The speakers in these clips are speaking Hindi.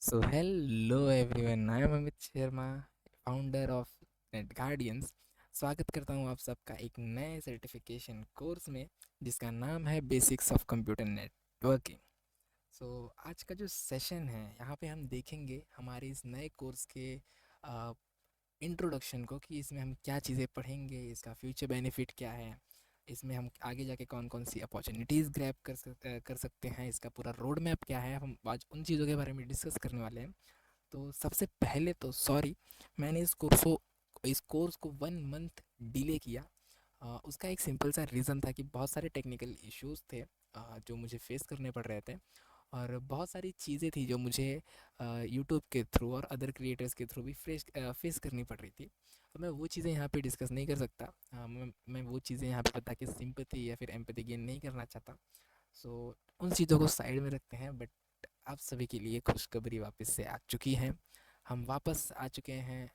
So hello everyone, I am Amit Sharma, founder of net guardians. स्वागत करता हूँ आप सबका एक नए सर्टिफिकेशन कोर्स में जिसका नाम है बेसिक्स ऑफ कंप्यूटर नेटवर्किंग। सो आज का जो सेशन है यहाँ पे हम देखेंगे हमारे इस नए कोर्स के इंट्रोडक्शन को कि इसमें हम क्या चीज़ें पढ़ेंगे, इसका फ्यूचर बेनिफिट क्या है, इसमें हम आगे जाके कौन कौन सी अपॉर्चुनिटीज़ ग्रैब कर सकते हैं, इसका पूरा रोड मैप क्या है। हम आज उन चीज़ों के बारे में डिस्कस करने वाले हैं। तो सबसे पहले तो सॉरी, मैंने इस कोर्स को 1 मंथ डिले किया। उसका एक सिंपल सा रीज़न था कि बहुत सारे टेक्निकल इश्यूज थे जो मुझे फेस करने पड़ रहे थे, और बहुत सारी चीज़ें थी जो मुझे यूट्यूब के थ्रू और अदर क्रिएटर्स के थ्रू भी फेस करनी पड़ रही थी। तो मैं वो चीज़ें यहाँ पे डिस्कस नहीं कर सकता। मैं वो चीज़ें यहाँ पे बता के सिंपैथी या फिर एम्पैथी गेन नहीं करना चाहता। सो उन चीज़ों को साइड में रखते हैं। बट आप सभी के लिए खुशखबरी वापस से आ चुकी है। हम वापस आ चुके हैं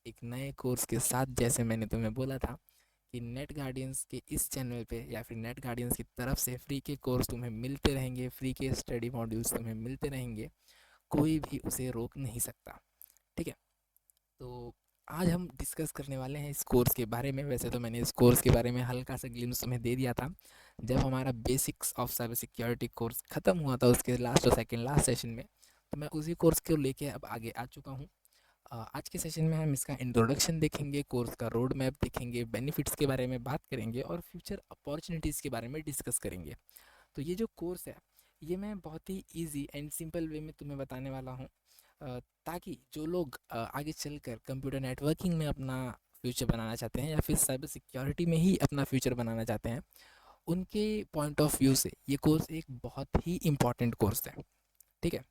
एक नए कोर्स के साथ। जैसे मैंने तुम्हें बोला था कि नेट गार्डियंस के इस चैनल पे या फिर नेट गार्डियंस की तरफ से फ्री के कोर्स तुम्हें मिलते रहेंगे, फ्री के स्टडी मॉड्यूल्स तुम्हें मिलते रहेंगे। कोई भी उसे रोक नहीं सकता, ठीक है। तो आज हम डिस्कस करने वाले हैं इस कोर्स के बारे में। वैसे तो मैंने इस कोर्स के बारे में हल्का सा ग्लिम्स तुम्हें दे दिया था जब हमारा basics of cyber security course ख़त्म हुआ था, उसके लास्ट और सेकंड लास्ट सेशन में। तो मैं उसी कोर्स को लेके अब आगे आ चुका हूँ। आज के सेशन में हम इसका इंट्रोडक्शन देखेंगे, कोर्स का रोड मैप देखेंगे, बेनिफिट्स के बारे में बात करेंगे और फ्यूचर अपॉर्चुनिटीज़ के बारे में डिस्कस करेंगे। तो ये जो कोर्स है ये मैं बहुत ही इजी एंड सिंपल वे में तुम्हें बताने वाला हूँ, ताकि जो लोग आगे चलकर कंप्यूटर नेटवर्किंग में अपना फ्यूचर बनाना चाहते हैं या फिर साइबर सिक्योरिटी में ही अपना फ्यूचर बनाना चाहते हैं, उनके पॉइंट ऑफ व्यू से ये कोर्स एक बहुत ही इम्पॉर्टेंट कोर्स है, ठीक है।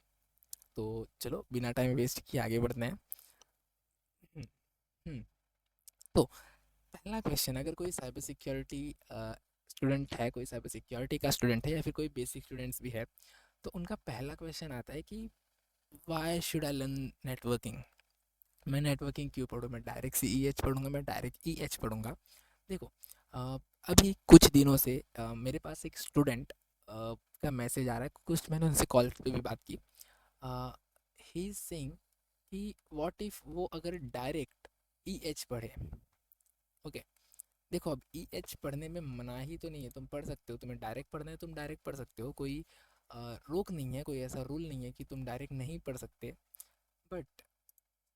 तो चलो बिना टाइम वेस्ट किए आगे बढ़ते हैं। हम्म, हम्म, तो पहला क्वेश्चन, अगर कोई साइबर सिक्योरिटी स्टूडेंट है, कोई साइबर सिक्योरिटी का स्टूडेंट है या फिर कोई बेसिक स्टूडेंट्स भी है, तो उनका पहला क्वेश्चन आता है कि why should I learn networking. मैं नेटवर्किंग क्यों पढ़ूँ, मैं डायरेक्ट सी ई एच पढ़ूँगा, मैं डायरेक्ट ई एच पढ़ूँगा। देखो, अ, अभी कुछ दिनों से मेरे पास एक स्टूडेंट का मैसेज आ रहा है। कुछ मैंने उनसे कॉल पे भी बात की। ही इज़ सेइंग कि व्हाट इफ़ वो अगर डायरेक्ट ई एच पढ़े। ओके, देखो अब ई एच पढ़ने में मनाही तो नहीं है, तुम पढ़ सकते हो। तुम्हें डायरेक्ट पढ़ना है तुम डायरेक्ट पढ़ सकते हो, कोई रोक नहीं है, कोई ऐसा रूल नहीं है कि तुम डायरेक्ट नहीं पढ़ सकते। बट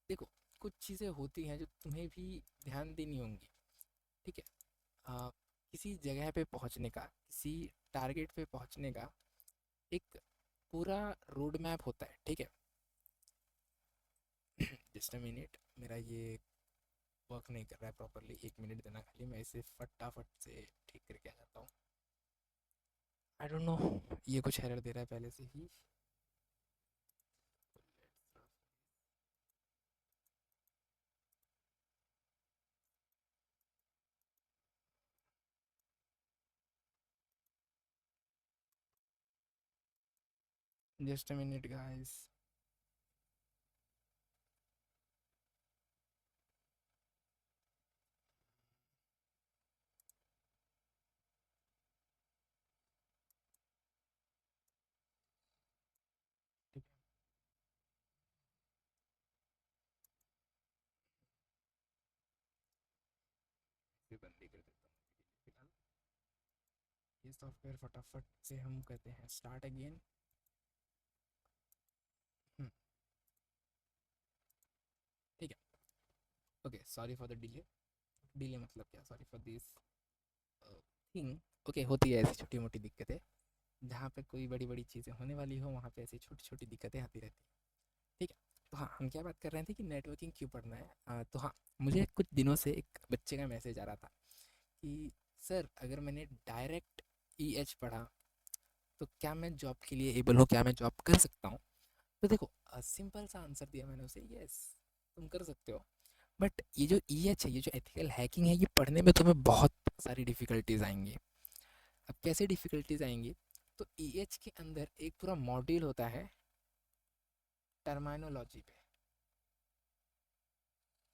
देखो, कुछ चीज़ें होती हैं जो तुम्हें भी ध्यान देनी होंगी, ठीक है। अ, किसी जगह पे पहुंचने का, किसी टारगेट पे पहुंचने का एक पूरा रोड मैप होता है, ठीक है। जस्ट अ मिनट, मेरा ये वर्क नहीं कर रहा है प्रॉपरली, 1 मिनट देना खाली, मैं इसे फटाफट से ठीक करके आ जाता हूँ। आई डोंट नो, ये कुछ एरर दे रहा है पहले से ही। Just a minute guys. ठीक है, बंदी कर देता हूँ फिलहाल। ये सॉफ्टवेयर फटाफट से हम कहते हैं स्टार्ट अगेन। ठीक है। Okay, sorry for the delay. Delay मतलब क्या, sorry for this thing. Okay, होती है ऐसी छोटी मोटी दिक्कतें। जहाँ पे कोई बड़ी बड़ी चीज़ें होने वाली हो वहाँ पे ऐसी छोटी छोटी दिक्कतें आती रहती हैं, ठीक है। तो हाँ, हम क्या बात कर रहे थे कि नेटवर्किंग क्यों पढ़ना है। तो हाँ, मुझे कुछ दिनों से एक बच्चे का मैसेज आ रहा था कि सर, अगर मैंने डायरेक्ट ई एच पढ़ा तो क्या मैं जॉब के लिए एबल हूँ, क्या मैं जॉब कर सकता हूँ। तो देखो, सिंपल सा आंसर दिया मैंने उसे, यस तुम कर सकते हो। बट ये जो ई एच है, ये जो एथिकल हैकिंग है, ये पढ़ने में तुम्हें बहुत सारी डिफ़िकल्टीज आएंगी। अब कैसे डिफ़िकल्टीज आएंगी, तो ई एच के अंदर एक पूरा मॉड्यूल होता है टर्मिनोलॉजी पे,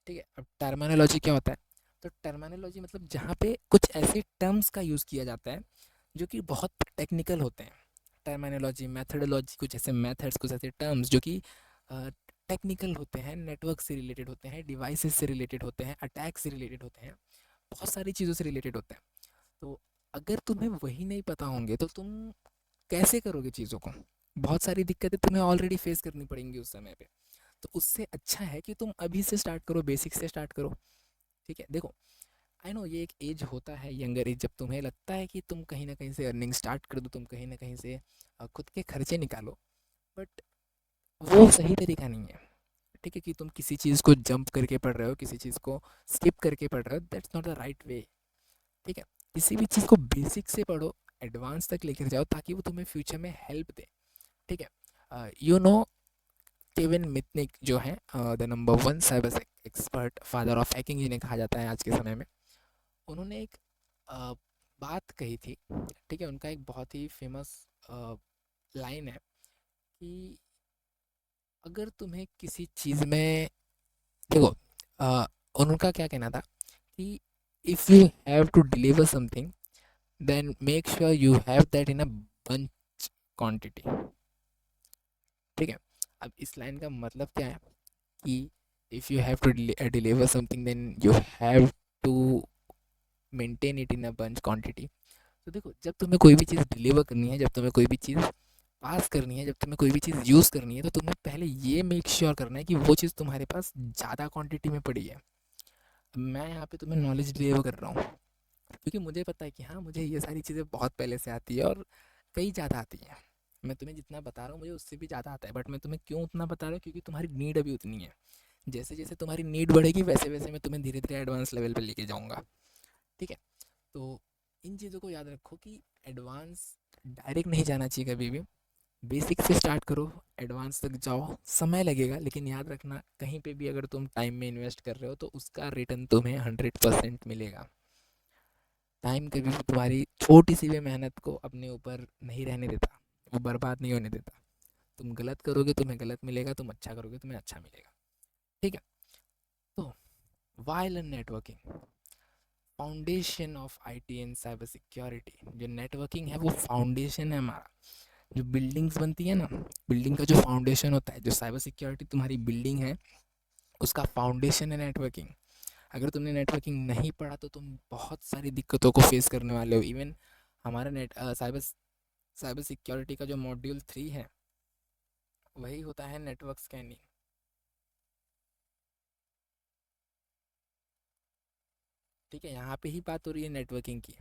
ठीक है। अब टर्मिनोलॉजी क्या होता है, तो टर्मिनोलॉजी मतलब जहाँ पे कुछ ऐसे टर्म्स का यूज़ किया जाता है जो कि बहुत टेक्निकल होते हैं। टर्मिनोलॉजी, मेथडोलॉजी, कुछ ऐसे मेथड्स, कुछ ऐसे टर्म्स जो कि टेक्निकल होते हैं, नेटवर्क से रिलेटेड होते हैं, डिवाइसेस से रिलेटेड होते हैं, अटैक से रिलेटेड होते हैं, बहुत सारी चीज़ों से रिलेटेड होते हैं। तो अगर तुम्हें वही नहीं पता होंगे तो तुम कैसे करोगे चीज़ों को? बहुत सारी दिक्कतें तुम्हें ऑलरेडी फेस करनी पड़ेंगी उस समय पे। तो उससे अच्छा है कि तुम अभी से स्टार्ट करो, बेसिक से स्टार्ट करो। ठीक है, देखो, आई नो ये एक एज होता है, यंगर एज, जब तुम्हें लगता है कि तुम कहीं ना कहीं से अर्निंग स्टार्ट कर दो, तुम कहीं ना कहीं से खुद के खर्चे निकालो। बट वो सही तरीका नहीं है। ठीक है, कि तुम किसी चीज़ को जंप करके पढ़ रहे हो, किसी चीज़ को स्किप करके पढ़ रहे हो, that's not the right way. ठीक है, किसी भी चीज़ को बेसिक से पढ़ो, एडवांस तक लेकर जाओ, ताकि वो तुम्हें फ्यूचर में हेल्प दे। ठीक है, यू नो केविन मितनिक जो है the number one cyber expert, father of hacking जिन्हें कहा जाता है आज के समय में, उन्होंने एक अ, बात कही थी। ठीक है, उनका एक बहुत ही फेमस लाइन है कि अगर तुम्हें किसी चीज़ में, देखो, अ, उनका क्या कहना था कि if you have to deliver something, then make sure you have that in a bunch quantity. ठीक है, अब इस लाइन का मतलब क्या है कि if you have to deliver something, then you have to maintain it in a bunch quantity. तो देखो, जब तुम्हें कोई भी चीज़ डिलीवर करनी है, जब तुम्हें कोई भी चीज़ पास करनी है, जब तुम्हें कोई भी चीज़ यूज़ करनी है, तो तुम्हें पहले ये मेक श्योर करना है कि वो चीज़ तुम्हारे पास ज़्यादा क्वांटिटी में पड़ी है। मैं यहाँ पे तुम्हें नॉलेज डिलीवर कर रहा हूँ, क्योंकि मुझे पता है कि हाँ, मुझे ये सारी चीज़ें बहुत पहले से आती है और कई ज़्यादा आती हैं। मैं तुम्हें जितना बता रहा हूँ मुझे उससे भी ज़्यादा आता है, बट मैं तुम्हें क्यों उतना बता रहा हूँ, क्योंकि तुम्हारी नीड अभी उतनी है। जैसे जैसे तुम्हारी नीड बढ़ेगी, वैसे वैसे मैं तुम्हें धीरे धीरे एडवांस लेवल पर लेके जाऊँगा। ठीक है, तो इन चीज़ों को याद रखो कि एडवांस डायरेक्ट नहीं जाना चाहिए कभी भी। बेसिक से स्टार्ट करो, एडवांस तक जाओ, समय लगेगा, लेकिन याद रखना, कहीं पे भी अगर तुम टाइम में इन्वेस्ट कर रहे हो तो उसका रिटर्न तुम्हें 100% मिलेगा। टाइम कभी भी तुम्हारी छोटी सी भी मेहनत को अपने ऊपर नहीं रहने देता, वो बर्बाद नहीं होने देता। तुम गलत करोगे तुम्हें गलत मिलेगा, तुम अच्छा करोगे तुम्हें अच्छा मिलेगा। ठीक है, तो why learn networking, foundation of IT and cyber security. जो नेटवर्किंग है वो फाउंडेशन है हमारा। जो बिल्डिंग्स बनती है ना, बिल्डिंग का जो फाउंडेशन होता है, जो साइबर सिक्योरिटी तुम्हारी बिल्डिंग है, उसका फाउंडेशन है नेटवर्किंग। अगर तुमने नेटवर्किंग नहीं पढ़ा तो तुम बहुत सारी दिक्कतों को फेस करने वाले हो। इवन हमारा साइबर साइबर सिक्योरिटी का जो मॉड्यूल 3 है, वही होता है नेटवर्क स्कैनिंग। ठीक है, यहाँ पे ही बात हो रही है नेटवर्किंग की।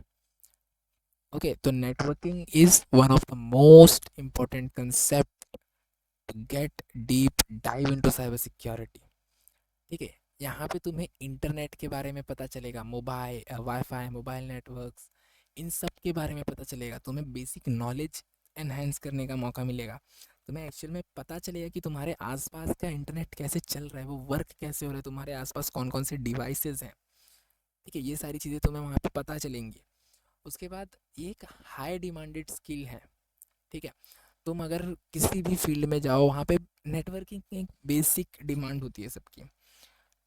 ओके, तो networking is one of the most important concept to get deep dive into cyber security. ठीक है, यहाँ पे तुम्हें इंटरनेट के बारे में पता चलेगा, मोबाइल वाईफाई, मोबाइल नेटवर्क्स, इन सब के बारे में पता चलेगा। तुम्हें बेसिक नॉलेज एनहेंस करने का मौका मिलेगा। तुम्हें एक्चुअल में पता चलेगा कि तुम्हारे आसपास का इंटरनेट कैसे चल रहा है, वो वर्क कैसे हो रहा है, तुम्हारे आसपास कौन कौन से डिवाइसेस हैं। ठीक है, ये सारी चीज़ें तुम्हें वहाँ पे पता चलेंगी। उसके बाद ये एक हाई डिमांडेड स्किल है। ठीक है, तुम अगर किसी भी फील्ड में जाओ, वहाँ पे नेटवर्किंग की एक बेसिक डिमांड होती है सबकी।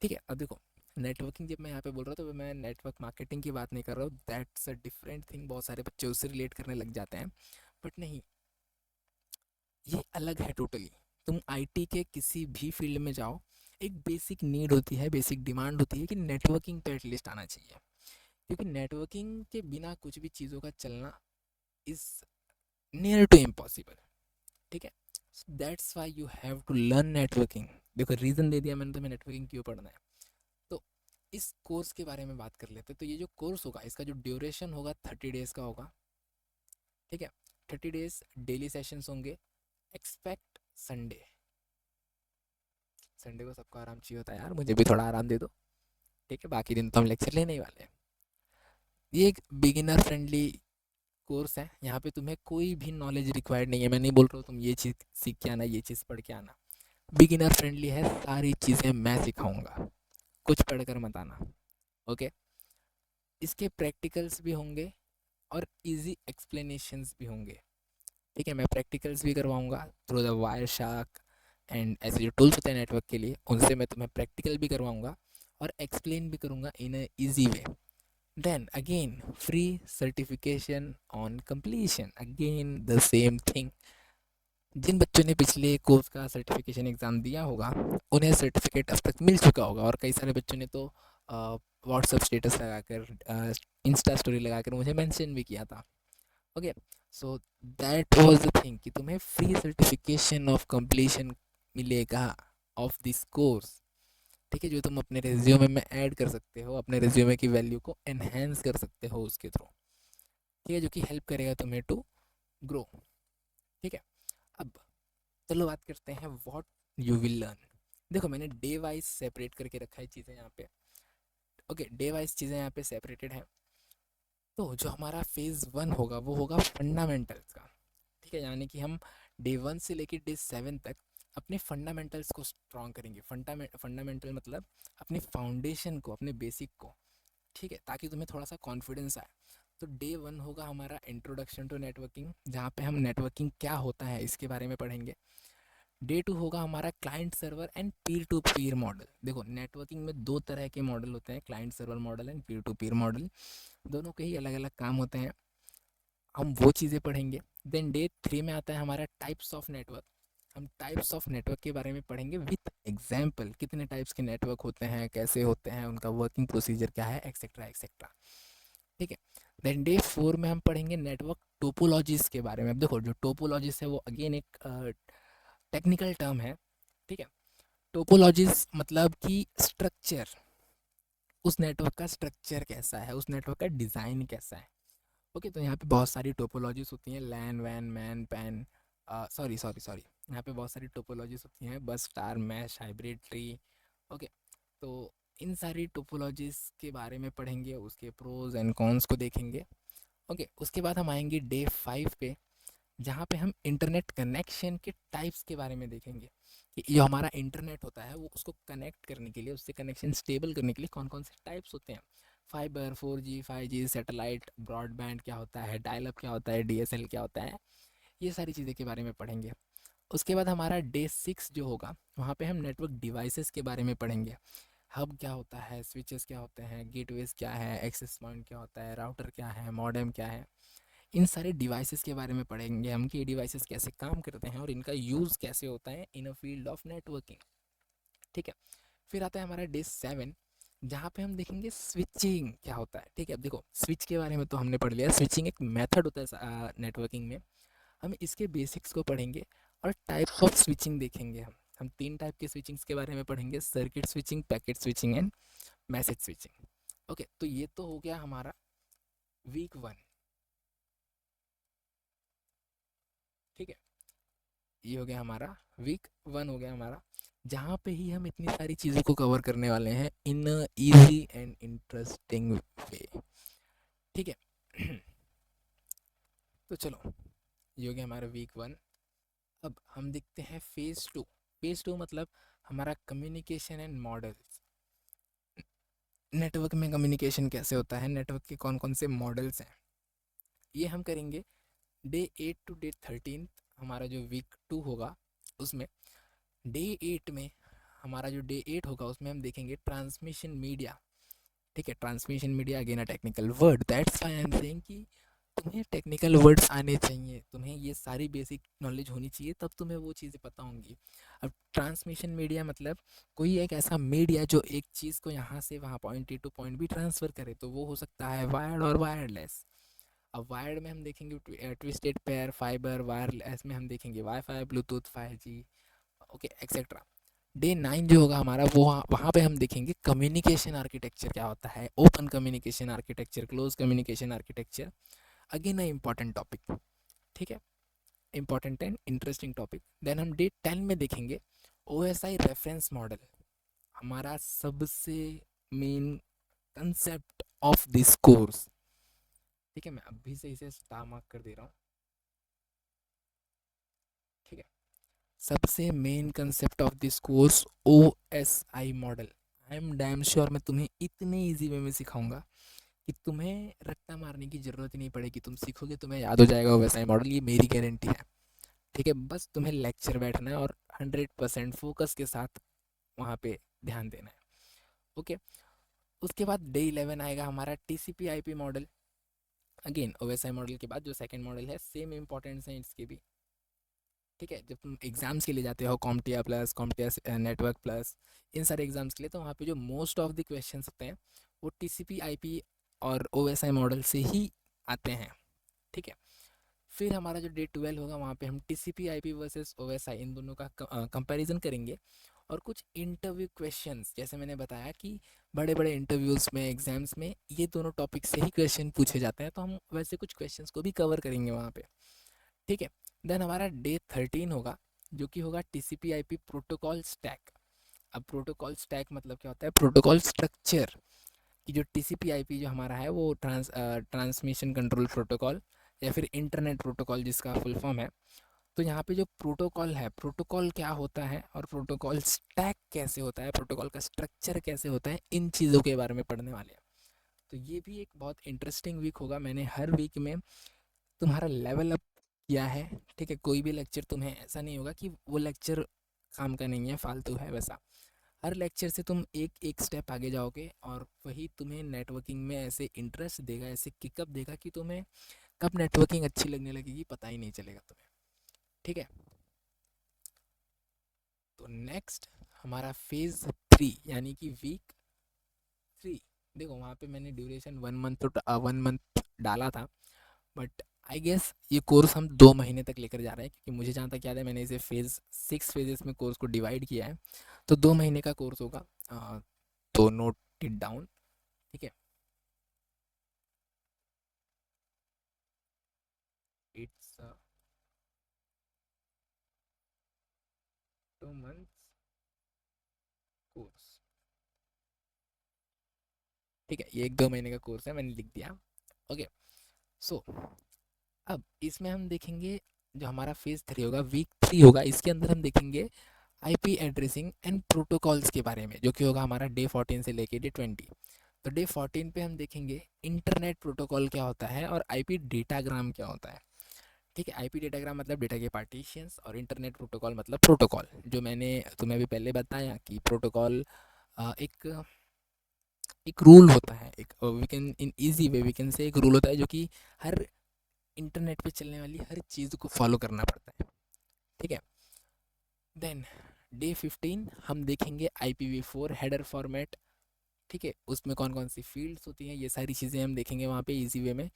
ठीक है, अब देखो, नेटवर्किंग जब मैं यहाँ पे बोल रहा हूँ तो मैं नेटवर्क मार्केटिंग की बात नहीं कर रहा हूँ, दैट्स अ डिफरेंट थिंग। बहुत सारे बच्चे उससे रिलेट करने लग जाते हैं, बट नहीं, ये अलग है टोटली। तुम आईटी के किसी भी फील्ड में जाओ, एक बेसिक नीड होती है, बेसिक डिमांड होती है कि नेटवर्किंग तो एटलीस्ट आना चाहिए, क्योंकि नेटवर्किंग के बिना कुछ भी चीज़ों का चलना इज़ नियर टू इम्पॉसिबल। ठीक है, that's why you have to learn networking. देखो, रीज़न दे दिया मैंने तुम्हें नेटवर्किंग क्यों पढ़ना है। तो इस कोर्स के बारे में बात कर लेते हैं। तो ये जो कोर्स होगा, इसका जो ड्यूरेशन होगा 30 डेज़ का होगा। ठीक है, 30 डेज डेली सेशंस होंगे। एक्सपेक्ट संडे, संडे को सबको आराम चाहिए होता है यार, मुझे भी थोड़ा आराम दे दो। ठीक है, बाकी दिन तो हम लेक्चर लेने ही वाले हैं। ये एक बिगिनर फ्रेंडली कोर्स है, यहाँ पे तुम्हें कोई भी नॉलेज रिक्वायर्ड नहीं है। मैं नहीं बोल रहा हूँ तुम ये चीज़ सीख के आना, ये चीज़ पढ़ के आना। बिगिनर फ्रेंडली है, सारी चीज़ें मैं सिखाऊंगा, कुछ पढ़कर मत आना। ओके, इसके प्रैक्टिकल्स भी होंगे और इजी एक्सप्लेनेशंस भी होंगे। ठीक है, मैं प्रैक्टिकल्स भी करवाऊंगा through the wire shark, and ऐसे जो टूल्स होते हैं नेटवर्क के लिए, उनसे मैं तुम्हें प्रैक्टिकल भी करवाऊंगा और एक्सप्लेन भी करूंगा in a easy way. Then again free certification on completion, again the same thing. जिन बच्चों ने पिछले कोर्स का सर्टिफिकेशन एग्ज़ाम दिया होगा, उन्हें सर्टिफिकेट अब तक मिल चुका होगा, और कई सारे बच्चों ने तो व्हाट्सएप स्टेटस लगाकर, इंस्टा स्टोरी लगाकर मुझे मेंशन भी किया था। Okay, so that was the thing कि तुम्हें फ्री सर्टिफिकेशन ऑफ कंप्लीशन मिलेगा ऑफ दिस कोर्स। ठीक है, जो तुम अपने रिज्यूमे में ऐड कर सकते हो, अपने रिज्यूमे की वैल्यू को एनहेंस कर सकते हो उसके थ्रू। ठीक है, जो कि हेल्प करेगा तुम्हें टू ग्रो। ठीक है, अब चलो बात करते हैं व्हाट यू विल लर्न। देखो, मैंने डे वाइज सेपरेट करके रखा है चीज़ें यहाँ पे। ओके, डे वाइज चीज़ें यहाँ पे सेपरेटेड हैं। तो जो हमारा फेज़ 1 होगा वो होगा फंडामेंटल्स का। ठीक है, यानी कि हम डे 1 से लेकर डे 7 तक अपने फंडामेंटल्स को स्ट्रॉन्ग करेंगे। फंडामेंटल मतलब अपने फाउंडेशन को, अपने बेसिक को। ठीक है, ताकि तुम्हें थोड़ा सा कॉन्फिडेंस आए। तो डे 1 होगा हमारा इंट्रोडक्शन टू नेटवर्किंग, जहाँ पे हम नेटवर्किंग क्या होता है इसके बारे में पढ़ेंगे। डे 2 होगा हमारा client server and Pir to Pir model. देखो, नेटवर्किंग में दो तरह के मॉडल होते हैं, client server model and Pir to Pir model. दोनों के ही अलग अलग काम होते हैं, हम वो चीज़ें पढ़ेंगे। देन डे 3 में आता है हमारा टाइप्स ऑफ नेटवर्क। हम टाइप्स ऑफ नेटवर्क के बारे में पढ़ेंगे विथ एग्जाम्पल, कितने टाइप्स के नेटवर्क होते हैं, कैसे होते हैं, उनका वर्किंग प्रोसीजर क्या है, एक्सेट्रा एक्सेट्रा। ठीक है, देन डे 4 में हम पढ़ेंगे नेटवर्क टोपोलॉजीज के बारे में। अब देखो, जो टोपोलॉजीज है वो अगेन एक टेक्निकल टर्म है। ठीक है, टोपोलॉजीज मतलब कि स्ट्रक्चर, उस नेटवर्क का स्ट्रक्चर कैसा है, उस नेटवर्क का डिज़ाइन कैसा है। ओके, तो यहाँ पे बहुत सारी टोपोलॉजीज होती हैं, लैन वैन MAN PAN, sorry sorry sorry, यहाँ पे बहुत सारी टोपोलॉजीज होती हैं, bus star mesh hybrid tree. Okay, तो इन सारी टोपोलॉजीज के बारे में पढ़ेंगे, उसके प्रोज एंड कॉन्स को देखेंगे। ओके, उसके बाद हम आएंगे डे 5 पे, जहाँ पे हम इंटरनेट कनेक्शन के टाइप्स के बारे में देखेंगे कि जो हमारा इंटरनेट होता है वो उसको कनेक्ट करने के लिए, उससे कनेक्शन स्टेबल करने के लिए कौन कौन से टाइप्स होते हैं। Fibre, 4G 5G, satellite, broadband क्या होता है, डायल अप क्या होता है, DSL क्या होता है, ये सारी चीज़ें के बारे में पढ़ेंगे। उसके बाद हमारा डे 6 जो होगा, वहाँ पे हम नेटवर्क डिवाइसेस के बारे में पढ़ेंगे। हब क्या होता है, स्विचेस क्या होते हैं, गेटवेज क्या है, एक्सेस पॉइंट क्या होता है, राउटर क्या है, मॉडेम क्या है। इन सारे डिवाइसेस के बारे में पढ़ेंगे हम कि ये डिवाइसेस कैसे काम करते हैं और इनका यूज़ कैसे होता है इन अ फील्ड ऑफ नेटवर्किंग। ठीक है, फिर आता है हमारा डे 7, जहाँ पे हम देखेंगे स्विचिंग क्या होता है। ठीक है, अब देखो, स्विच के बारे में तो हमने पढ़ लिया, स्विचिंग एक मेथड होता है नेटवर्किंग में। हम इसके बेसिक्स को पढ़ेंगे और टाइप्स ऑफ स्विचिंग देखेंगे। हम 3 टाइप के स्विचिंग्स के बारे में पढ़ेंगे, circuit switching, packet switching and message switching. Okay, तो ये तो हो गया हमारा वीक 1। ठीक है, ये हो गया हमारा वीक 1 हो गया हमारा, जहाँ पे ही हम इतनी सारी चीज़ों को कवर करने वाले हैं in easy and interesting way. ठीक है, तो चलो, ये हो गया हमारा वीक 1। अब हम देखते हैं फेज़ 2। फेज़ 2 मतलब हमारा कम्युनिकेशन एंड मॉडल्स। नेटवर्क में कम्युनिकेशन कैसे होता है, नेटवर्क के कौन कौन से मॉडल्स हैं, ये हम करेंगे डे 8 टू डे 13। हमारा जो वीक 2 होगा उसमें डे 8 में, हमारा जो डे 8 होगा उसमें हम देखेंगे ट्रांसमिशन मीडिया। ठीक है, transmission media again a technical word, that's why I am saying कि तुम्हें टेक्निकल वर्ड्स आने चाहिए, तुम्हें ये सारी बेसिक नॉलेज होनी चाहिए, तब तुम्हें वो चीज़ें पता होंगी। अब ट्रांसमिशन मीडिया मतलब कोई एक ऐसा मीडिया जो एक चीज़ को यहाँ से वहाँ point A to point B transfer करे, तो वो हो सकता है वायर्ड और वायरलेस। अब वायर्ड में हम देखेंगे ट्विस्टेड पेयर, फाइबर, वायरलेस में हम देखेंगे wifi, Bluetooth, 5G, okay etcetera. Day 9 जो होगा हमारा, वो वहाँ पे हम देखेंगे कम्युनिकेशन आर्किटेक्चर क्या होता है, open communication architecture, close communication architecture, again a important topic. ठीक है, important and interesting topic. Then हम डे 10 में देखेंगे OSI रेफरेंस मॉडल, हमारा सबसे main concept of this course. ठीक है, मैं अभी से इसे स्टार मार्क कर दे रहा हूँ। ठीक है, सबसे main concept of this course OSI model. I am damn sure मैं तुम्हें इतने इजी वे में सिखाऊंगा कि तुम्हें रट्टा मारने की ज़रूरत ही नहीं पड़ेगी, तुम सीखोगे तुम्हें याद हो जाएगा OSI मॉडल, ये मेरी गारंटी है। ठीक है, बस तुम्हें लेक्चर बैठना है और 100% फोकस के साथ वहाँ पे ध्यान देना है। ओके, उसके बाद डे 11 आएगा हमारा TCP/IP model. Again OSI model के बाद जो सेकंड मॉडल है, सेम इंपॉर्टेंस है इसके भी। ठीक है, जब तुम एग्ज़ाम्स के लिए जाते हो कॉम्टिया प्लस कॉम्टिया नेटवर्क प्लस इन सारे एग्ज़ाम्स के लिए, तो वहाँ पे जो मोस्ट ऑफ द क्वेश्चंस होते हैं वो टीसीपी आईपी और ओएसआई मॉडल से ही आते हैं। ठीक है, फिर हमारा जो डे 12 होगा वहाँ पे हम टीसीपी आईपी वर्सेस ओएसआई इन दोनों का कंपैरिजन करेंगे, और कुछ इंटरव्यू क्वेश्चंस, जैसे मैंने बताया कि बड़े बड़े इंटरव्यूज़ में एग्जाम्स में ये दोनों टॉपिक से ही क्वेश्चन पूछे जाते हैं, तो हम वैसे कुछ क्वेश्चंस को भी कवर करेंगे वहाँ पे। ठीक है, देन हमारा डे 13 होगा, जो कि होगा टीसीपी आईपी प्रोटोकॉल स्टैक। अब प्रोटोकॉल स्टैक मतलब क्या होता है, प्रोटोकॉल स्ट्रक्चर कि जो टीसीपी आईपी जो हमारा है वो ट्रांसमिशन कंट्रोल प्रोटोकॉल या फिर इंटरनेट प्रोटोकॉल जिसका फुल फॉर्म है। तो यहाँ पे जो प्रोटोकॉल है, प्रोटोकॉल क्या होता है और प्रोटोकॉल स्टैक कैसे होता है, प्रोटोकॉल का स्ट्रक्चर कैसे होता है, इन चीज़ों के बारे में पढ़ने वाले हैं। तो ये भी एक बहुत इंटरेस्टिंग वीक होगा। मैंने हर वीक में तुम्हारा लेवल अप किया है। ठीक है, कोई भी लेक्चर तुम्हें ऐसा नहीं होगा कि वो लेक्चर काम का नहीं है, फालतू है, वैसा हर लेक्चर से तुम एक एक स्टेप आगे जाओगे, और वही तुम्हें नेटवर्किंग में ऐसे इंटरेस्ट देगा, ऐसे किकअप देगा कि तुम्हें कब नेटवर्किंग अच्छी लगने लगेगी पता ही नहीं चलेगा तुम्हें। ठीक है, तो नेक्स्ट हमारा फेज 3 यानी कि वीक 3। देखो वहाँ पे मैंने ड्यूरेशन 1 मंथ तो 1 मंथ डाला था, बट आई गेस ये कोर्स हम 2 महीने तक लेकर जा रहे हैं, क्योंकि मुझे जहाँ तक याद है मैंने इसे फेज़ 6 फेजेस में कोर्स को डिवाइड किया है। तो 2 महीने का कोर्स होगा, तो नोट इट डाउन। ठीक है, इट्स 2 मंथ्स कोर्स। ठीक है, ये एक 2 महीने का कोर्स है, मैंने लिख दिया। ओके, सो अब इसमें हम देखेंगे, जो हमारा फेज 3 होगा, वीक 3 होगा, इसके अंदर हम देखेंगे आईपी एड्रेसिंग एंड प्रोटोकॉल्स के बारे में, जो कि होगा हमारा डे 14 से लेके डे 20। तो डे 14 पे हम देखेंगे इंटरनेट प्रोटोकॉल क्या होता है और आईपी डेटाग्राम क्या होता है। ठीक है, आईपी डेटाग्राम मतलब डेटा के पार्टीशंस, और इंटरनेट प्रोटोकॉल मतलब प्रोटोकॉल, जो मैंने तुम्हें अभी पहले बताया कि प्रोटोकॉल एक एक रूल होता है, एक we can in easy way we can say एक रूल होता है जो कि हर इंटरनेट पे चलने वाली हर चीज़ को फॉलो करना पड़ता है। ठीक है, देन डे 15 हम देखेंगे IPv4 हेडर फॉर्मेट। ठीक है, उसमें कौन कौन सी फील्ड्स होती हैं, ये सारी चीज़ें हम देखेंगे वहाँ पे इजी वे में।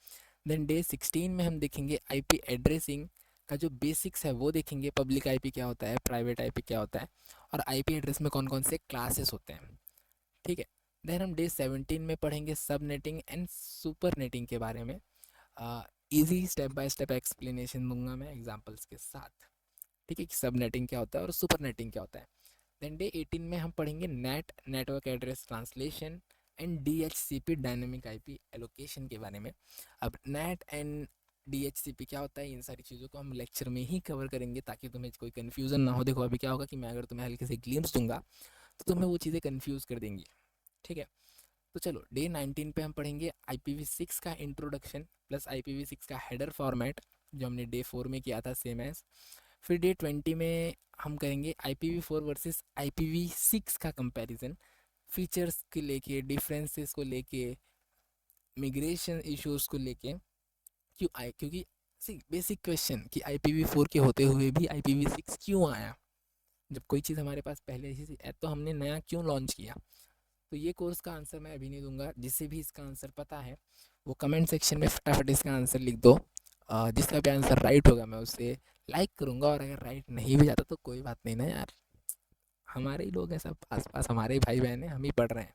देन डे 16 में हम देखेंगे आईपी एड्रेसिंग का जो बेसिक्स है वो देखेंगे, पब्लिक आईपी क्या होता है, प्राइवेट आईपी क्या होता है, और आईपी एड्रेस में कौन कौन से क्लासेस होते हैं। ठीक है, देन हम डे 17 में पढ़ेंगे सब नेटिंग एंड सुपर नेटिंग के बारे में। Easy step by step explanation दूंगा मैं एग्जांपल्स के साथ। ठीक है, कि सब नेटिंग क्या होता है और सुपर नेटिंग क्या होता है। देन डे 18 में हम पढ़ेंगे network address translation and DHCP dynamic IP allocation के बारे में। अब नेट एंड DHCP क्या होता है, इन सारी चीज़ों को हम लेक्चर में ही कवर करेंगे, ताकि तुम्हें कोई कन्फ्यूज़न ना हो। देखो अभी क्या होगा कि मैं अगर तुम्हें हल्के से ग्लिम्स दूंगा तो तुम्हें वो चीज़ें कन्फ्यूज़ कर देंगी। ठीक है, तो चलो डे 19 पे हम पढ़ेंगे IPv6 का इंट्रोडक्शन प्लस IPv6 का हेडर फॉर्मेट, जो हमने डे 4 में किया था सेम एज। फिर डे 20 में हम करेंगे IPv4 वर्सेस IPv6 का कंपैरिजन, फीचर्स के लेके, डिफरेंसेस को लेके, मिग्रेशन इश्यूज को लेके। क्योंकि सी बेसिक क्वेश्चन कि IPv4 के होते हुए भी IPv6 क्यों आया, जब कोई चीज़ हमारे पास पहले ही है तो हमने नया क्यों लॉन्च किया। तो ये कोर्स का आंसर मैं अभी नहीं दूंगा, जिससे भी इसका आंसर पता है वो कमेंट सेक्शन में फटाफट इसका आंसर लिख दो। जिसका भी आंसर राइट होगा मैं उसे लाइक करूंगा, और अगर राइट नहीं भी जाता तो कोई बात नहीं ना यार, हमारे ही लोग हैं सब आस पास, हमारे ही भाई बहन हैं, हम ही पढ़ रहे हैं।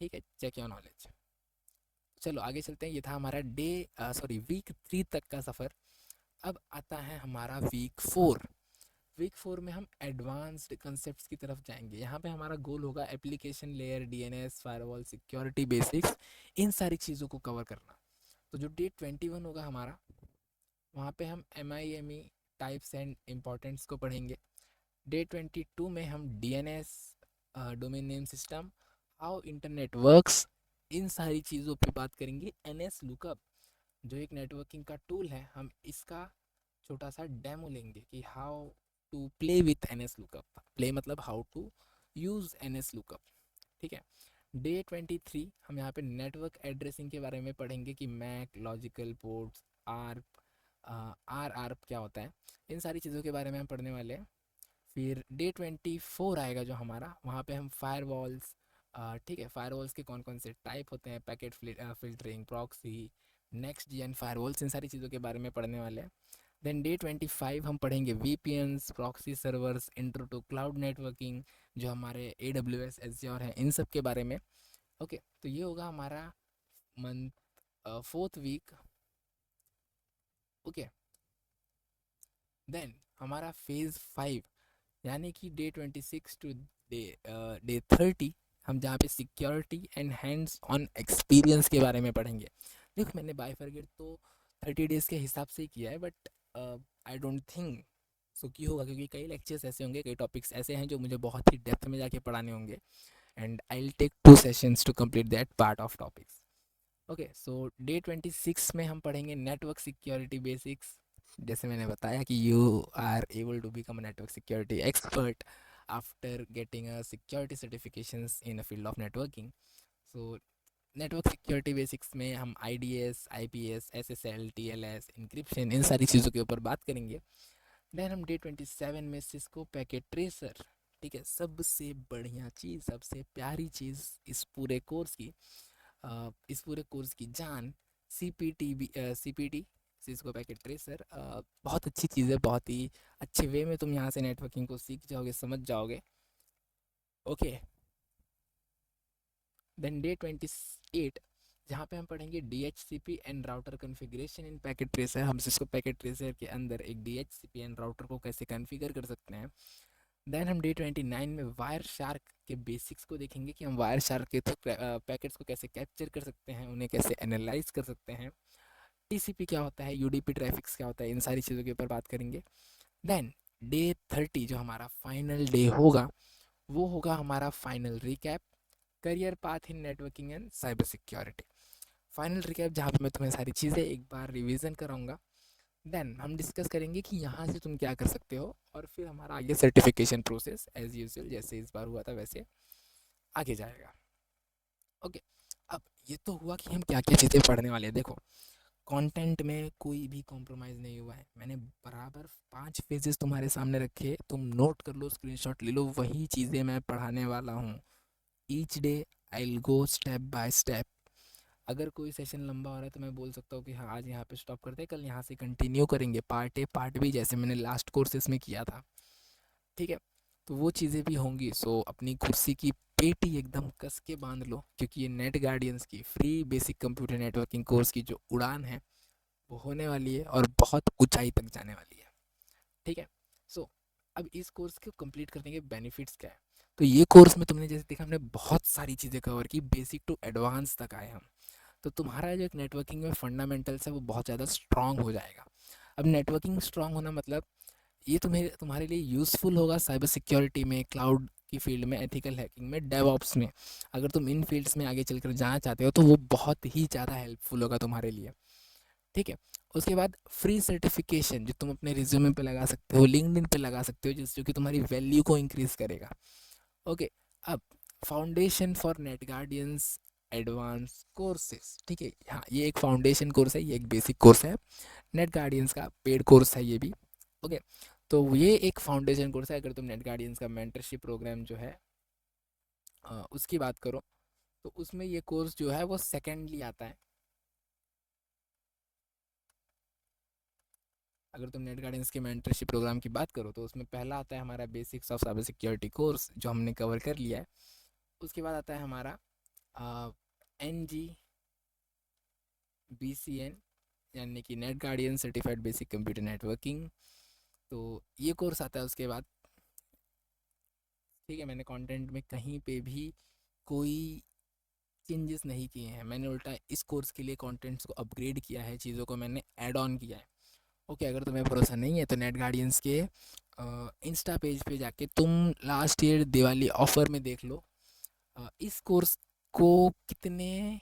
ठीक है, चेक योर नॉलेज। चलो आगे चलते हैं, ये था हमारा वीक 3 तक का सफ़र। अब आता है हमारा वीक 4। वीक 4 में हम एडवांस्ड कंसेप्ट की तरफ जाएंगे। यहाँ पे हमारा गोल होगा application layer, DNS, firewall, security basics, इन सारी चीज़ों को कवर करना। तो जो डे 21 होगा हमारा, वहाँ पे हम MIME टाइप्स एंड इम्पोर्टेंट्स को पढ़ेंगे। डे 22 में हम DNS, domain name system, how internet works, इन सारी चीज़ों पे बात करेंगे। NS लुकअप जो एक नेटवर्किंग का टूल है, हम इसका छोटा सा डेमो लेंगे कि how to play with NS lookup. Play मतलब how to use NS lookup. ठीक है, डे 23 हम यहाँ पे नेटवर्क एड्रेसिंग के बारे में पढ़ेंगे कि MAC, logical ports, ARP, R R क्या होता है, इन सारी चीज़ों के बारे में हम पढ़ने वाले हैं। फिर डे 24 आएगा जो हमारा, वहाँ पे हम फायरवॉल्स, ठीक है, फायरवॉल्स के कौन कौन से टाइप होते हैं, packet filtering, proxy, next gen firewalls, इन सारी चीज़ों के बारे में पढ़ने वाले हैं। देन डे 25 हम पढ़ेंगे VPNs, proxy servers, intro to cloud networking, जो हमारे AWS एज़्योर है, इन सब के बारे में। ओके, तो ये होगा हमारा month 4th week. Okay, then हमारा फेज़ 5 यानी कि डे 26 टू डे 30, हम जहाँ पे security and hands on experience के बारे में पढ़ेंगे। देखो मैंने बाइफरगेट तो 30 डेज़ के हिसाब से ही किया है, but I don't think so की होगा, क्योंकि कई लेक्चर्स ऐसे होंगे, कई टॉपिक्स ऐसे हैं जो मुझे बहुत ही डेप्थ में जाके पढ़ाने होंगे, and I will take 2 sessions to complete that part of topics. Okay, so day 26 में हम पढ़ेंगे नेटवर्क सिक्योरिटी बेसिक्स। जैसे मैंने बताया कि you are able to become a network security expert after getting a security certifications in a field of networking. So network security basics में हम IDS, IPS, SSL, TLS, encryption, इन सारी चीज़ों के ऊपर बात करेंगे। देन हम डे 27 में सिस्को पैकेट ट्रेसर, ठीक है, सबसे बढ़िया चीज़, सबसे प्यारी चीज़ इस पूरे कोर्स की जान, CPT सिस्को पैकेट ट्रेसर, बहुत अच्छी चीज़ है, बहुत ही अच्छे वे में तुम यहाँ से नेटवर्किंग को सीख जाओगे, समझ जाओगे। ओके, देन डे 28 जहाँ पे हम पढ़ेंगे DHCP and router configuration in packet tracer. हम सिस्को पैकेट ट्रेसर के अंदर एक DHCP एंड राउटर को कैसे कॉन्फ़िगर कर सकते हैं। देन हम डे 29 में वायर शार्क के बेसिक्स को देखेंगे कि हम वायर शार्क के थ्रू पैकेट्स को कैसे कैप्चर कर सकते हैं, उन्हें कैसे एनालाइज कर सकते हैं, TCP क्या होता है, UDP ट्रैफिक्स क्या होता है, इन सारी चीज़ों के ऊपर बात करेंगे। देन डे 30 जो हमारा फाइनल डे होगा, वो होगा हमारा final recap, career path in networking and cyber security. Final recap जहाँ पे मैं तुम्हें सारी चीज़ें एक बार रिवीजन कराऊंगा। देन हम डिस्कस करेंगे कि यहाँ से तुम क्या कर सकते हो, और फिर हमारा आगे सर्टिफिकेशन प्रोसेस एज यूजुअल जैसे इस बार हुआ था वैसे आगे जाएगा। ओके, अब ये तो हुआ कि हम क्या क्या चीज़ें पढ़ने वाले हैं। देखो, कंटेंट में कोई भी कॉम्प्रोमाइज़ नहीं हुआ है, मैंने बराबर 5 पेजेस तुम्हारे सामने रखे, तुम नोट कर लो, स्क्रीनशॉट ले लो, वही चीज़ें मैं पढ़ाने वाला हूँ। Each day I will go step by step. अगर कोई सेशन लंबा हो रहा है तो मैं बोल सकता हूँ कि हाँ आज यहाँ पे स्टॉप करते हैं, कल यहाँ से कंटिन्यू करेंगे, पार्ट A पार्ट B, जैसे मैंने लास्ट कोर्सेज में किया था, ठीक है। तो वो चीज़ें भी होंगी। सो अपनी कुर्सी की पेटी एकदम कस के बांध लो, क्योंकि ये नेट गार्डियंस की free basic computer networking course की जो उड़ान है वो होने वाली है, और बहुत ऊंचाई तक जाने वाली है, ठीक है। सो अब इस कोर्स को कंप्लीट करने के बेनिफिट्स क्या है। तो ये कोर्स में तुमने जैसे देखा, हमने बहुत सारी चीज़ें कवर की, बेसिक टू एडवांस तक आए हम। तो तुम्हारा जो एक नेटवर्किंग में फंडामेंटल्स है वो बहुत ज़्यादा स्ट्रांग हो जाएगा। अब नेटवर्किंग स्ट्रांग होना मतलब ये तुम्हारे लिए यूज़फुल होगा साइबर सिक्योरिटी में, क्लाउड की फील्ड में, एथिकल हैकिंग में, डेवऑप्स में। अगर तुम इन फील्ड्स में आगे चलकर जाना चाहते हो तो वो बहुत ही ज़्यादा हेल्पफुल होगा तुम्हारे लिए, ठीक है। उसके बाद फ्री सर्टिफिकेशन जो तुम अपने रिज्यूमे पे लगा सकते हो, लिंक्डइन पे लगा सकते हो, जिससे कि तुम्हारी वैल्यू को इंक्रीज करेगा। ओके, अब foundation for net guardians advance courses, ठीक है। हाँ, ये एक फाउंडेशन कोर्स है, ये एक बेसिक कोर्स है, नेट गार्डियंस का पेड कोर्स है ये भी। ओके, तो ये एक फाउंडेशन कोर्स है। अगर तुम नेट गार्डियंस का मेंटरशिप प्रोग्राम जो है उसकी बात करो, तो उसमें ये कोर्स जो है वो सेकेंडली आता है। अगर तुम नेट गार्डियंस के मेंटरशिप प्रोग्राम की बात करो तो उसमें पहला आता है हमारा basics of cyber security course, जो हमने कवर कर लिया है। उसके बाद आता है हमारा NGBCN, यानी कि net guardian certified basic computer networking. तो ये कोर्स आता है उसके बाद, ठीक है। मैंने कंटेंट में कहीं पे भी कोई चेंजेस नहीं किए हैं, मैंने उल्टा इस कोर्स के लिए कंटेंट्स को अपग्रेड किया है, चीज़ों को मैंने ऐड ऑन किया है। ओके, अगर तुम्हें भरोसा नहीं है तो नेट गार्डियंस के इंस्टा पेज पे जाके तुम लास्ट ईयर दिवाली ऑफर में देख लो। इस कोर्स को कितने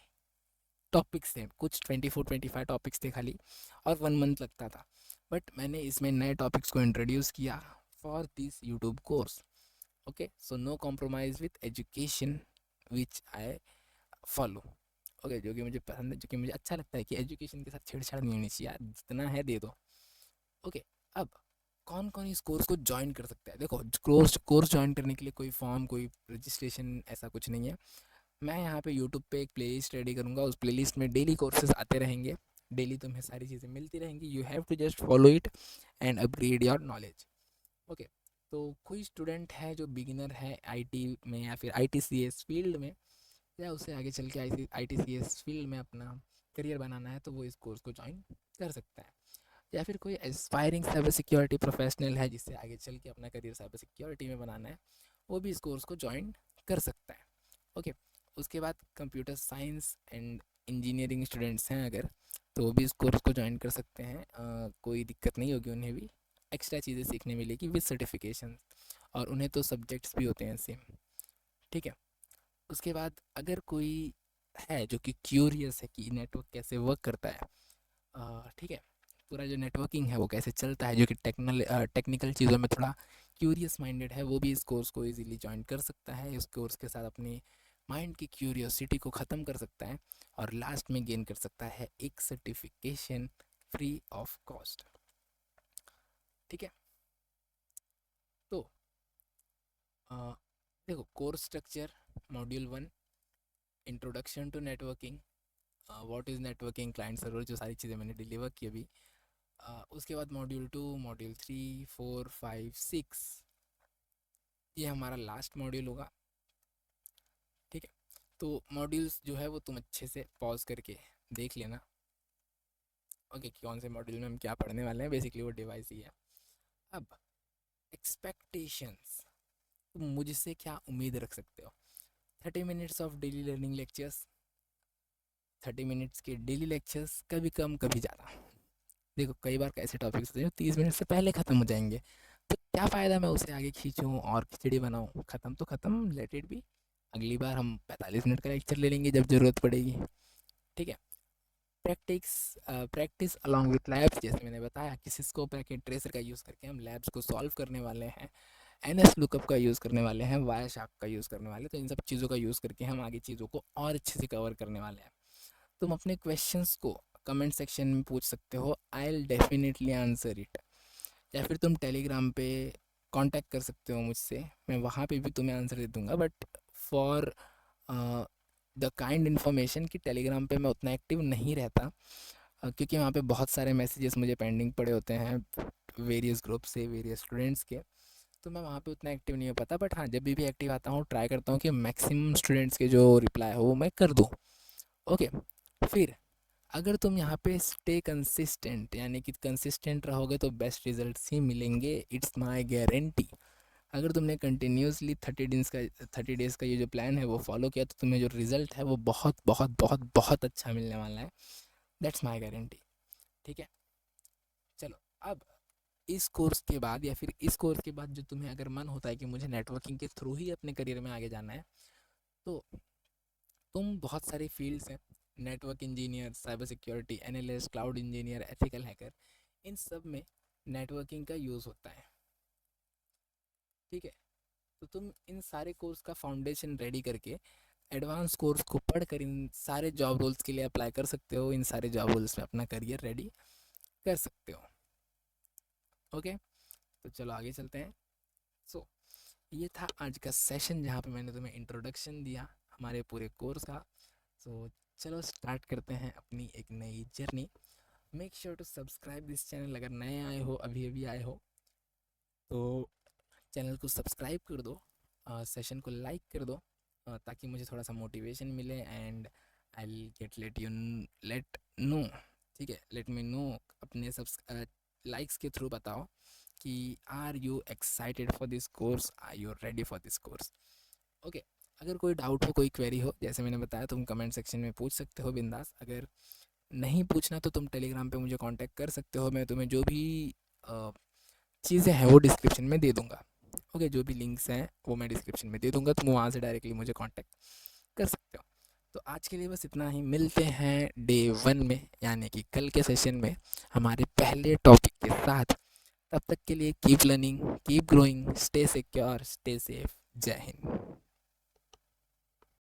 टॉपिक्स थे, कुछ 24-25 टॉपिक्स थे खाली, और 1 मंथ लगता था। बट मैंने इसमें नए टॉपिक्स को इंट्रोड्यूस किया for this YouTube course. Okay, so no compromise with education which I follow. Okay, जो कि मुझे पसंद है, जो कि मुझे अच्छा लगता है कि एजुकेशन के साथ छेड़छाड़ नहीं होनी चाहिए यार, जितना है दे दो। ओके, अब कौन कौन इस कोर्स को ज्वाइन कर सकता है? देखो, कोर्स ज्वाइन करने के लिए कोई फॉर्म, कोई रजिस्ट्रेशन, ऐसा कुछ नहीं है। मैं यहाँ पे यूट्यूब पे एक प्लेलिस्ट रेडी करूँगा, उस प्लेलिस्ट में डेली कोर्सेज आते रहेंगे, डेली तुम्हें सारी चीज़ें मिलती रहेंगी। You have to just follow it and upgrade your knowledge. Okay, तो कोई स्टूडेंट है जो बिगिनर है आईटी में या फिर आईटीसीएस फील्ड में, या उसे आगे चल के आईटीसीएस फील्ड में अपना करियर बनाना है, तो वो इस कोर्स को ज्वाइन कर सकता है। या फिर कोई एस्पायरिंग साइबर सिक्योरिटी प्रोफेशनल है जिससे आगे चल के अपना करियर साइबर सिक्योरिटी में बनाना है, वो भी इस कोर्स को ज्वाइन कर सकता है। ओके, उसके बाद computer science and engineering students हैं अगर, तो वो भी इस कोर्स को ज्वाइन कर सकते हैं। कोई दिक्कत नहीं होगी, उन्हें भी एक्स्ट्रा चीज़ें सीखने मिलेगी विद सर्टिफिकेशन, और उन्हें तो सब्जेक्ट्स भी होते हैं सेम। ठीक है, उसके बाद अगर कोई है जो कि क्यूरियस है कि नेटवर्क कैसे वर्क करता है, ठीक है, पूरा जो नेटवर्किंग है वो कैसे चलता है, जो कि टेक्निकल चीज़ों में थोड़ा क्यूरियस माइंडेड है, वो भी इस कोर्स को इजीली ज्वाइन कर सकता है। इस कोर्स के साथ अपनी माइंड की क्यूरियोसिटी को ख़त्म कर सकता है और लास्ट में गेन कर सकता है एक सर्टिफिकेशन फ्री ऑफ कॉस्ट। ठीक है, तो देखो, course structure: module 1 introduction to networking, what is networking, client server, जो सारी चीज़ें मैंने डिलीवर की अभी। उसके बाद मॉड्यूल 2, मॉड्यूल 3, 4, 5, 6, ये हमारा लास्ट मॉड्यूल होगा। ठीक है, तो मॉड्यूल्स जो है वो तुम अच्छे से पॉज करके देख लेना। ओके, कौन से मॉड्यूल में हम क्या पढ़ने वाले हैं, बेसिकली वो डिवाइस ही है। अब एक्सपेक्टेशंस, तुम मुझसे क्या उम्मीद रख सकते हो? 30 minutes of daily learning lectures, 30 minutes के डेली लेक्चर्स, कभी कम कभी ज़्यादा। देखो, कई बार ऐसे टॉपिक्स होते हैं जो 30 मिनट से पहले ख़त्म हो जाएंगे, तो क्या फ़ायदा मैं उसे आगे खींचूँ और खिचड़ी बनाऊँ? ख़त्म तो ख़त्म, लेट इट बी। अगली बार हम 45 मिनट का लेक्चर ले लेंगे जब ज़रूरत पड़ेगी। ठीक है, practice practice along with labs, जैसे मैंने बताया कि सिस्को पैकेट ट्रेसर का यूज़ करके हम लैब्स को सॉल्व करने वाले हैं, एनएस लुकअप का यूज़ करने वाले हैं, वाया शार्प का यूज़ करने वाले हैं। तो इन सब चीज़ों का यूज़ करके हम आगे चीज़ों को और अच्छे से कवर करने वाले हैं। तुम अपने क्वेश्चंस को कमेंट सेक्शन में पूछ सकते हो, I will definitely answer it. या फिर तुम टेलीग्राम पे कांटेक्ट कर सकते हो मुझसे, मैं वहाँ पे भी तुम्हें आंसर दे दूँगा। But for the kind information कि टेलीग्राम पे मैं उतना एक्टिव नहीं रहता, क्योंकि वहाँ पे बहुत सारे मैसेजेस मुझे पेंडिंग पड़े होते हैं वेरियस ग्रुप से, वेरियस स्टूडेंट्स के, तो मैं वहाँ पे उतना एक्टिव नहीं हो पाता। बट हाँ, जब भी एक्टिव आता हूँ ट्राई करता हूँ कि मैक्सिमम स्टूडेंट्स के जो रिप्लाई हो वो मैं कर दूँ। ओके, फिर अगर तुम यहाँ पे स्टे कंसिस्टेंट, यानी कि कंसिस्टेंट रहोगे, तो बेस्ट रिजल्ट्स ही मिलेंगे, इट्स माय गारंटी। अगर तुमने कंटिन्यूसली 30 डेज़ का ये जो प्लान है वो फॉलो किया, तो तुम्हें जो रिज़ल्ट है वो बहुत बहुत बहुत बहुत अच्छा मिलने वाला है, दैट्स माय गारंटी। ठीक है, चलो, अब इस कोर्स के बाद या फिर इस कोर्स के बाद जो तुम्हें अगर मन होता है कि मुझे नेटवर्किंग के थ्रू ही अपने करियर में आगे जाना है, तो तुम बहुत सारी फील्ड्स हैं, network engineer, cyber security analyst, cloud engineer, ethical hacker, इन सब में नेटवर्किंग का यूज़ होता है। ठीक है, तो तुम इन सारे कोर्स का फाउंडेशन रेडी करके एडवांस कोर्स को पढ़कर इन सारे जॉब रोल्स के लिए अप्लाई कर सकते हो, इन सारे जॉब रोल्स में अपना करियर रेडी कर सकते हो। ओके, तो चलो आगे चलते हैं। सो ये था आज का सेशन जहाँ पे मैंने तुम्हें इंट्रोडक्शन दिया हमारे पूरे कोर्स का। सो चलो स्टार्ट करते हैं अपनी एक नई जर्नी। Make sure to subscribe this channel, अगर नए आए हो, अभी अभी आए हो, तो चैनल को सब्सक्राइब कर दो, सेशन को लाइक कर दो, ताकि मुझे थोड़ा सा मोटिवेशन मिले, and I get let know. ठीक है, लेट मी नो, अपने लाइक्स के थ्रू बताओ कि are you excited for this course, are you ready for this course. Okay, अगर कोई डाउट हो, कोई क्वेरी हो, जैसे मैंने बताया, तुम कमेंट सेक्शन में पूछ सकते हो बिंदास। अगर नहीं पूछना तो तुम टेलीग्राम पे मुझे कांटेक्ट कर सकते हो, मैं तुम्हें जो भी चीज़ें हैं वो डिस्क्रिप्शन में दे दूँगा। ओके, जो भी लिंक्स हैं वो मैं डिस्क्रिप्शन में दे दूँगा, तुम वहाँ से डायरेक्टली मुझे कांटेक्ट कर सकते हो। तो आज के लिए बस इतना ही, मिलते हैं डे 1 में, यानी कि कल के सेशन में हमारे पहले टॉपिक के साथ। तब तक के लिए keep learning, keep growing, stay secure, stay safe. जय हिंद।